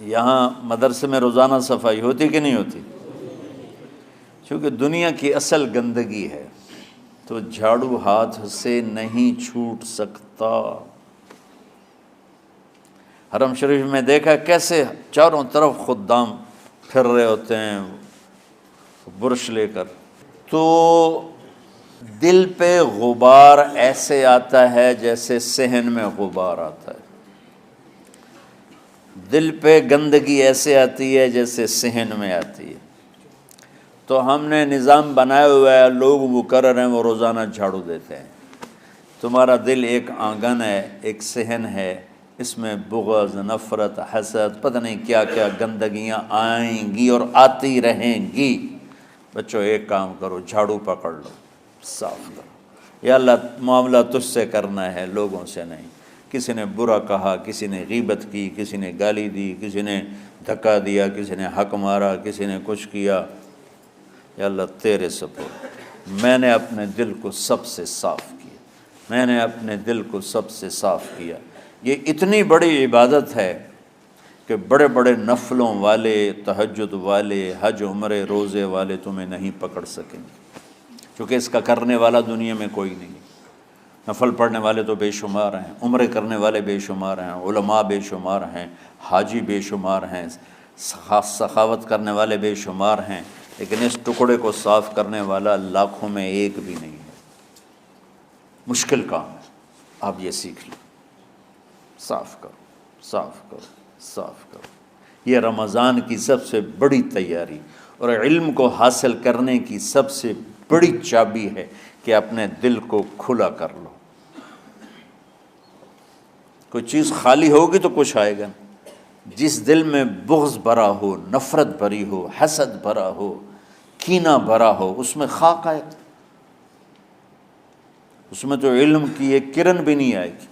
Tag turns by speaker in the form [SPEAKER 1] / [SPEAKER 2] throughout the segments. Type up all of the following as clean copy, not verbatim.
[SPEAKER 1] یہاں مدرسے میں روزانہ صفائی ہوتی کہ نہیں ہوتی؟ چونکہ دنیا کی اصل گندگی ہے تو جھاڑو ہاتھ سے نہیں چھوٹ سکتا۔ حرم شریف میں دیکھا کیسے چاروں طرف خدام پھر رہے ہوتے ہیں برش لے کر، تو دل پہ غبار ایسے آتا ہے جیسے صحن میں غبار آتا ہے، دل پہ گندگی ایسے آتی ہے جیسے صحن میں آتی ہے۔ تو ہم نے نظام بنایا ہوا ہے، لوگ مقرر ہیں وہ روزانہ جھاڑو دیتے ہیں۔ تمہارا دل ایک آنگن ہے، ایک صحن ہے، اس میں بغض، نفرت، حسد، پتہ نہیں کیا کیا گندگیاں آئیں گی اور آتی رہیں گی۔ بچوں ایک کام کرو، جھاڑو پکڑ لو، صاف کرو۔ یا اللہ معاملہ تجھ سے کرنا ہے، لوگوں سے نہیں۔ کسی نے برا کہا، کسی نے غیبت کی، کسی نے گالی دی، کسی نے دھکا دیا، کسی نے حق مارا، کسی نے کچھ کیا، یا اللہ تیرے سپرد میں نے اپنے دل کو سب سے صاف کیا، میں نے اپنے دل کو سب سے صاف کیا۔ یہ اتنی بڑی عبادت ہے کہ بڑے بڑے نفلوں والے، تہجد والے، حج عمرے روزے والے تمہیں نہیں پکڑ سکیں گے، کیونکہ اس کا کرنے والا دنیا میں کوئی نہیں۔ نفل پڑھنے والے تو بے شمار ہیں، عمرے کرنے والے بے شمار ہیں، علماء بے شمار ہیں، حاجی بے شمار ہیں، سخاوت کرنے والے بے شمار ہیں، لیکن اس ٹکڑے کو صاف کرنے والا لاکھوں میں ایک بھی نہیں ہے۔ مشکل کام ہے، آپ یہ سیکھ لیں، صاف کرو، صاف کرو، صاف کرو۔ یہ رمضان کی سب سے بڑی تیاری اور علم کو حاصل کرنے کی سب سے بڑی چابی ہے کہ اپنے دل کو کھلا کر لو۔ کوئی چیز خالی ہوگی تو کچھ آئے گا۔ جس دل میں بغض بھرا ہو، نفرت بھری ہو، حسد بھرا ہو، کینہ بھرا ہو، اس میں خاک آئے گا، اس میں تو علم کی ایک کرن بھی نہیں آئے گی۔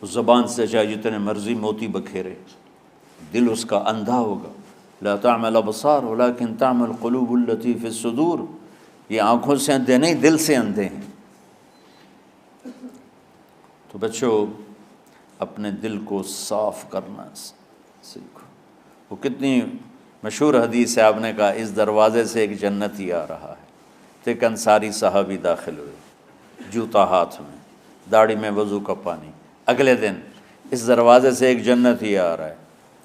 [SPEAKER 1] اس زبان سے چاہے جتنے مرضی موتی بکھیرے، دل اس کا اندھا ہوگا۔ لا تعمل الابصار ولكن تعمل القلوب التي في الصدور۔ یہ آنکھوں سے اندھے نہیں، دل سے اندھے ہیں۔ تو بچوں اپنے دل کو صاف کرنا سیکھو۔ وہ کتنی مشہور حدیث ہے، آپ نے کہا اس دروازے سے ایک جنتی آ رہا ہے، تو ایک انصاری صحابی داخل ہوئے، جوتا ہاتھ میں، داڑھی میں وضو کا پانی۔ اگلے دن اس دروازے سے ایک جنتی آ رہا ہے،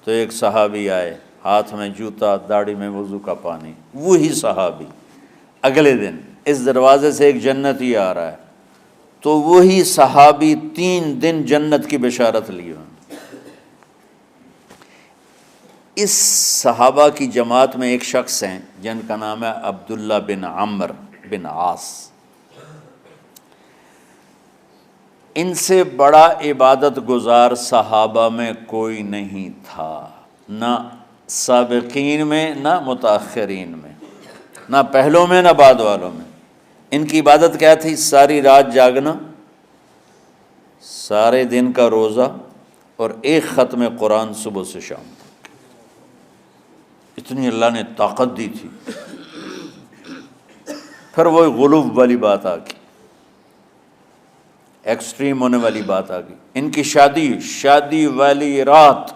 [SPEAKER 1] تو ایک صحابی آئے، ہاتھ میں جوتا، داڑھی میں وضو کا پانی، وہی صحابی۔ اگلے دن اس دروازے سے ایک جنتی آ رہا ہے، تو وہی صحابی 3 دن جنت کی بشارت لی۔ اس صحابہ کی جماعت میں ایک شخص ہیں جن کا نام ہے عبداللہ بن عمرو بن عاص۔ ان سے بڑا عبادت گزار صحابہ میں کوئی نہیں تھا، نہ سابقین میں نہ متاخرین میں، نہ پہلوں میں نہ بعد والوں میں۔ ان کی عبادت کیا تھی؟ ساری رات جاگنا، سارے دن کا روزہ، اور ایک ختم قرآن صبح سے شام تک۔ اتنی اللہ نے طاقت دی تھی۔ پھر وہی غلوب والی بات آ گئی، ایکسٹریم ہونے والی بات آ گئی۔ ان کی شادی والی رات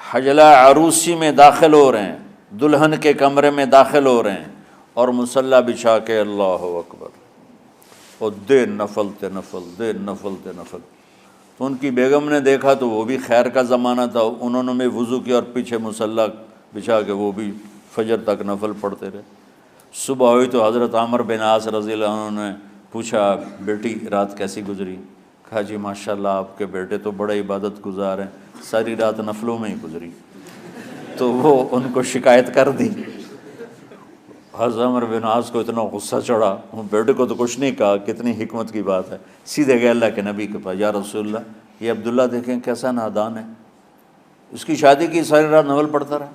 [SPEAKER 1] حجلہ عروسی میں داخل ہو رہے ہیں، دلہن کے کمرے میں داخل ہو رہے ہیں، اور مصلی بچھا کے اللہ اکبر، اور دے نفل تے نفل، دے نفل تے نفل۔ تو ان کی بیگم نے دیکھا تو وہ بھی خیر کا زمانہ تھا، انہوں نے وضو کیا اور پیچھے مصلی بچھا کے وہ بھی فجر تک نفل پڑھتے رہے۔ صبح ہوئی تو حضرت عمرو بن عاص رضی اللہ عنہ نے پوچھا، بیٹی رات کیسی گزری؟ کہا جی ماشاءاللہ آپ کے بیٹے تو بڑے عبادت گزار ہیں، ساری رات نفلوں میں ہی گزری۔ تو وہ ان کو شکایت کر دی۔ حضرت عمرو بن عاص کو اتنا غصہ چڑھا، وہ بیٹے کو تو کچھ نہیں کہا، کتنی حکمت کی بات ہے، سیدھے گئے اللہ کے نبی کے پاس، یا رسول اللہ یہ عبداللہ دیکھیں کیسا نادان ہے، اس کی شادی کی ساری رات نفل پڑھتا رہا۔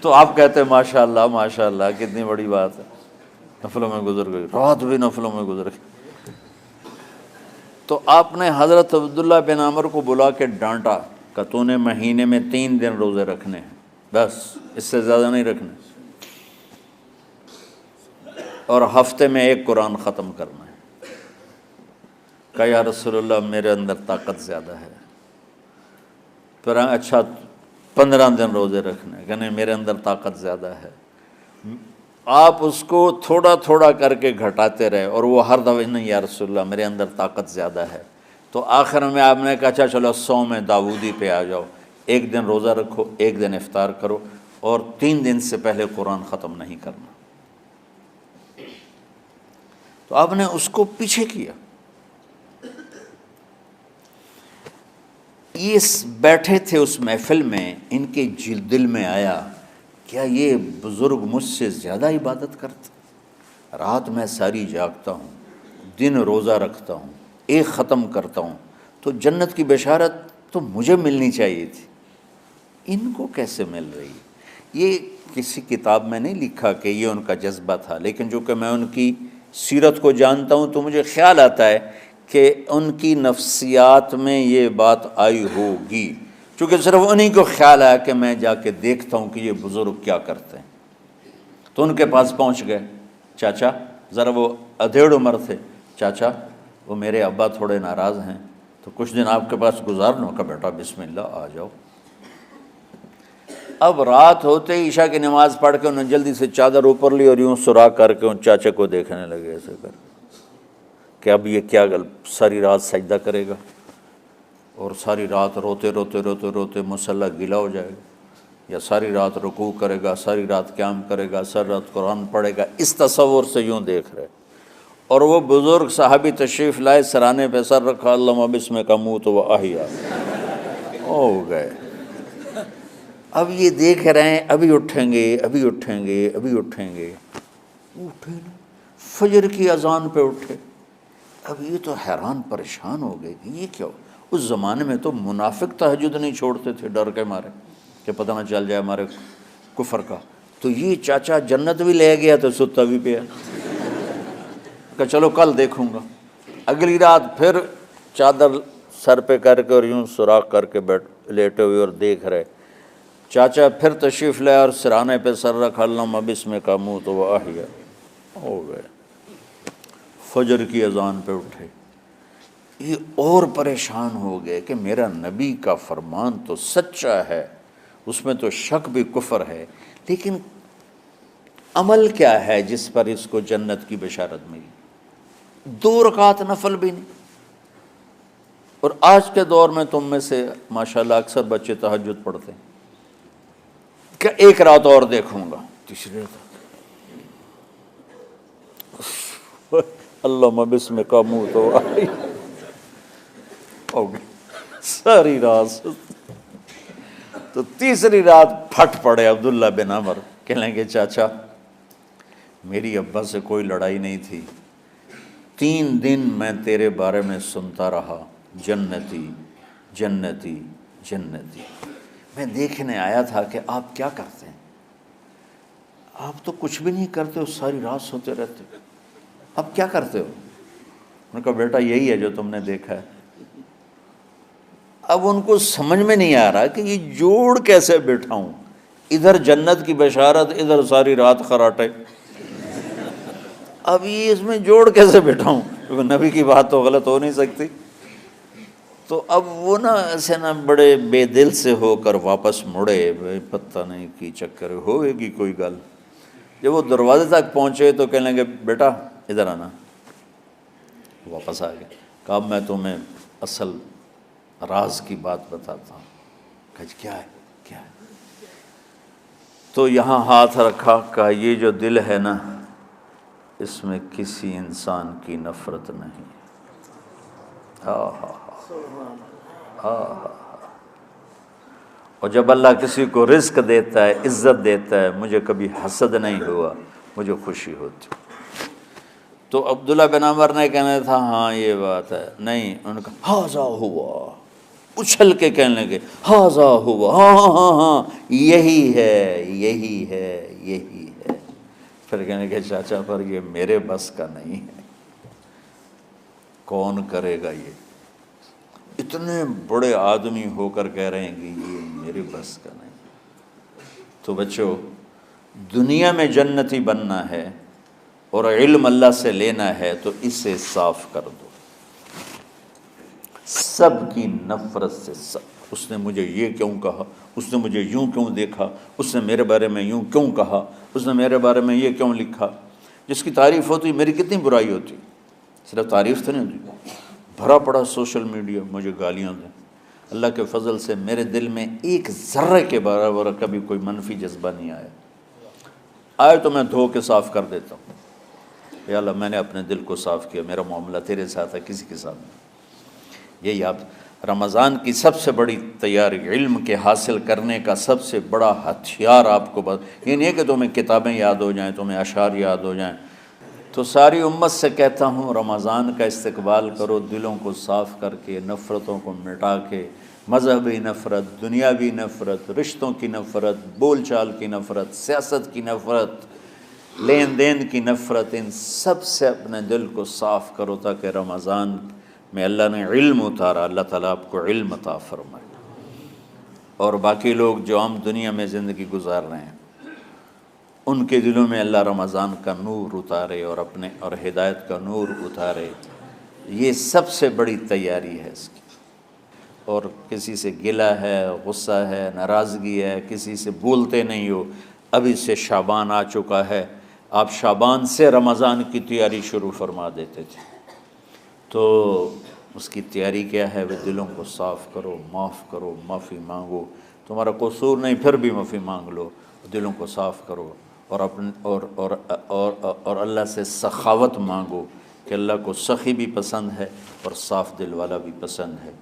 [SPEAKER 1] تو آپ کہتے ہیں ماشاءاللہ ماشاءاللہ کتنی بڑی بات ہے، نفلوں میں گزر گئی، رات بھی نفلوں میں گزر گئی۔ تو آپ نے حضرت عبداللہ بن عمرو کو بلا کے ڈانٹا کہ تو نے مہینے میں 3 دن روزے رکھنے ہیں، بس اس سے زیادہ نہیں رکھنے، اور ہفتے میں 1 قرآن ختم کرنا ہے۔ کہا یا رسول اللہ میرے اندر طاقت زیادہ ہے۔ پھر اچھا 15 دن روزے رکھنے، کہ نہیں میرے اندر طاقت زیادہ ہے۔ آپ اس کو تھوڑا تھوڑا کر کے گھٹاتے رہے، اور وہ ہر دفعہ نہیں یا رسول اللہ میرے اندر طاقت زیادہ ہے۔ تو آخر میں آپ نے کہا اچھا چلو صوم داؤدی پہ آ جاؤ، 1 دن روزہ رکھو، 1 دن افطار کرو، اور 3 دن سے پہلے قرآن ختم نہیں کرنا۔ تو آپ نے اس کو پیچھے کیا۔ یہ بیٹھے تھے اس محفل میں، ان کے دل میں آیا کیا یہ بزرگ مجھ سے زیادہ عبادت کرتے؟ رات میں ساری جاگتا ہوں، دن روزہ رکھتا ہوں، 1 ختم کرتا ہوں، تو جنت کی بشارت تو مجھے ملنی چاہیے تھی، ان کو کیسے مل رہی؟ یہ کسی کتاب میں نہیں لکھا کہ یہ ان کا جذبہ تھا، لیکن جو کہ میں ان کی سیرت کو جانتا ہوں تو مجھے خیال آتا ہے کہ ان کی نفسیات میں یہ بات آئی ہوگی، چونکہ صرف انہیں کو خیال آیا کہ میں جا کے دیکھتا ہوں کہ یہ بزرگ کیا کرتے ہیں۔ تو ان کے پاس پہنچ گئے، چاچا، ذرا وہ ادھیڑ عمر تھے، چاچا وہ میرے ابا تھوڑے ناراض ہیں، تو کچھ دن آپ کے پاس گزارنا کا، بیٹا بسم اللہ آ جاؤ۔ اب رات ہوتے ہی عشاء کی نماز پڑھ کے انہوں نے جلدی سے چادر اوپر لی اور یوں سراغ کر کے ان چاچے کو دیکھنے لگے ایسے کر کہ اب یہ کیا ساری رات سجدہ کرے گا، اور ساری رات روتے روتے روتے روتے مصلی گیلا ہو جائے گا، یا ساری رات رکوع کرے گا، ساری رات قیام کرے گا، ساری رات قرآن پڑھے گا، اس تصور سے یوں دیکھ رہے۔ اور وہ بزرگ صحابی تشریف لائے، سرانے پہ سر رکھا، اللہم بسمک اموت و احیا، ہو گئے۔ اب یہ دیکھ رہے ہیں ابھی اٹھیں گے، ابھی اٹھیں گے، ابھی اٹھیں گے، اٹھے نا، فجر کی اذان پہ اٹھے۔ اب یہ تو حیران پریشان ہو گئے کہ یہ کیا ہو؟ اس زمانے میں تو منافق تہجد نہیں چھوڑتے تھے ڈر کے مارے کہ پتہ نہ چل جائے ہمارے کفر کا، تو یہ چاچا جنت بھی لے گیا تو ستا بھی پیا کہ چلو کل دیکھوں گا۔ اگلی رات پھر چادر سر پہ کر کے اور یوں سوراخ کر کے لیٹے ہوئے اور دیکھ رہے۔ چاچا پھر تشریف لائے اور سرانے پہ سر رکھا، اللہم بسمک اموت و احیا، ہو گئے۔ فجر کی اذان پہ اٹھے، یہ اور پریشان ہو گئے کہ میرا نبی کا فرمان تو سچا ہے، اس میں تو شک بھی کفر ہے، لیکن عمل کیا ہے جس پر اس کو جنت کی بشارت ملی؟ 2 رکعت نفل بھی نہیں۔ اور آج کے دور میں تم میں سے ماشاءاللہ اکثر بچے تہجد پڑھتے ہیں کہ 1 رات اور دیکھوں گا، تیسری رات اللہم بسمک اموت و احیا، ہو گئی ساری رات۔ تو تیسری رات پھٹ پڑے عبداللہ بن عمر، کہنے لگے چاچا میری ابا سے کوئی لڑائی نہیں تھی، 3 دن میں تیرے بارے میں سنتا رہا، جنتی جنتی جنتی۔ میں دیکھنے آیا تھا کہ آپ کیا کرتے ہیں، آپ تو کچھ بھی نہیں کرتے ہو، ساری رات سوتے رہتے ہو، اب کیا کرتے ہو؟ انہوں نے کہا بیٹا یہی ہے جو تم نے دیکھا ہے۔ اب ان کو سمجھ میں نہیں آ رہا کہ یہ جوڑ کیسے بٹھاؤں، ادھر جنت کی بشارت، ادھر ساری رات خراٹے، اب یہ اس میں جوڑ کیسے بٹھاؤں، کیونکہ نبی کی بات تو غلط ہو نہیں سکتی۔ تو اب وہ نا ایسے نا بڑے بے دل سے ہو کر واپس مڑے، پتہ نہیں کی چکر ہوئے گی کوئی گل۔ جب وہ دروازے تک پہنچے تو کہنے لگے بیٹا ادھر آنا، واپس آ گئے۔ کہا میں تمہیں اصل راز کی بات بتاتا ہوں۔ کہا کیا ہے کیا ہے؟ تو یہاں ہاتھ رکھا، کہا یہ جو دل ہے نا اس میں کسی انسان کی نفرت نہیں۔ اور جب اللہ کسی کو رزق دیتا ہے، عزت دیتا ہے، مجھے کبھی حسد نہیں ہوا، مجھے خوشی ہوتی۔ تو عبداللہ بن عمر نے کہنا تھا ہاں یہ بات ہے، نہیں، انہوں نے کہا ہاذا ہوا، اچھل کے کہنے لگے ہاذا ہوا، ہاں ہاں ہاں ہاں یہی ہے یہی ہے یہی ہے۔ پھر کہنے لگے چاچا پر یہ میرے بس کا نہیں ہے، کون کرے گا یہ؟ اتنے بڑے آدمی ہو کر کہہ رہے ہیں کہ یہ میرے بس کا نہیں۔ تو بچوں، دنیا میں جنتی بننا ہے اور علم اللہ سے لینا ہے تو اسے صاف کر دو۔ سب کی نفرت سے سب، اس نے مجھے یہ کیوں کہا، اس نے مجھے یوں کیوں دیکھا، اس نے میرے بارے میں یوں کیوں کہا، اس نے میرے بارے میں یہ کیوں لکھا۔ جس کی تعریف ہوتی میری کتنی برائی ہوتی، صرف تعریف تو نہیں ہوتی، بھرا پڑا سوشل میڈیا مجھے گالیاں دیں۔ اللہ کے فضل سے میرے دل میں ایک ذرے کے برابر کبھی کوئی منفی جذبہ نہیں آیا، آئے تو میں دھو کے صاف کر دیتا ہوں، یا اللہ میں نے اپنے دل کو صاف کیا، میرا معاملہ تیرے ساتھ ہے، کسی کے ساتھ نہیں۔ یہی آپ رمضان کی سب سے بڑی تیاری، علم کے حاصل کرنے کا سب سے بڑا ہتھیار آپ کو یہ نہیں ہے کہ تمہیں کتابیں یاد ہو جائیں، تمہیں اشعار یاد ہو جائیں۔ تو ساری امت سے کہتا ہوں رمضان کا استقبال کرو، دلوں کو صاف کر کے، نفرتوں کو مٹا کے، مذہبی نفرت، دنیاوی نفرت، رشتوں کی نفرت، بول چال کی نفرت، سیاست کی نفرت، لین دین کی نفرت، ان سب سے اپنے دل کو صاف کرو تاکہ رمضان میں اللہ نے علم اتارا، اللہ تعالیٰ آپ کو علم عطا فرمائے، اور باقی لوگ جو عام دنیا میں زندگی گزار رہے ہیں ان کے دلوں میں اللہ رمضان کا نور اتارے اور ہدایت کا نور اتارے۔ یہ سب سے بڑی تیاری ہے اس کی۔ اور کسی سے گلہ ہے، غصہ ہے، ناراضگی ہے، کسی سے بولتے نہیں ہو، ابھی سے شعبان آ چکا ہے، آپ شعبان سے رمضان کی تیاری شروع فرما دیتے تھے، تو اس کی تیاری کیا ہے؟ وہ دلوں کو صاف کرو، معاف کرو، معافی مانگو، تمہارا قصور نہیں پھر بھی معافی مانگ لو، دلوں کو صاف کرو، اور اللہ سے سخاوت مانگو کہ اللہ کو سخی بھی پسند ہے اور صاف دل والا بھی پسند ہے۔